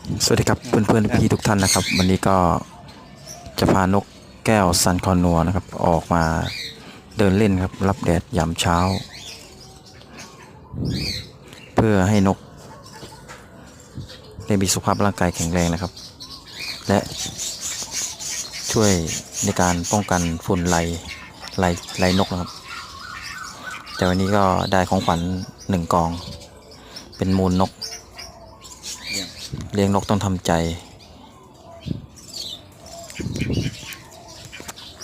สวัสดีครับเพื่อนๆพี่ทุกท่านนะครับวันนี้ก็จะพานกแก้วซันคอนัวนะครับออกมาเดินเล่นครับรับแดดยามเช้าเพื่อให้นกได้มีสุขภาพร่างกายแข็งแรงนะครับและช่วยในการป้องกันฝุ่นไล่นกนะครับแต่วันนี้ก็ได้ของขวัญ1 กองเป็นมูลนกเลี้ยงนกต้องทำใจ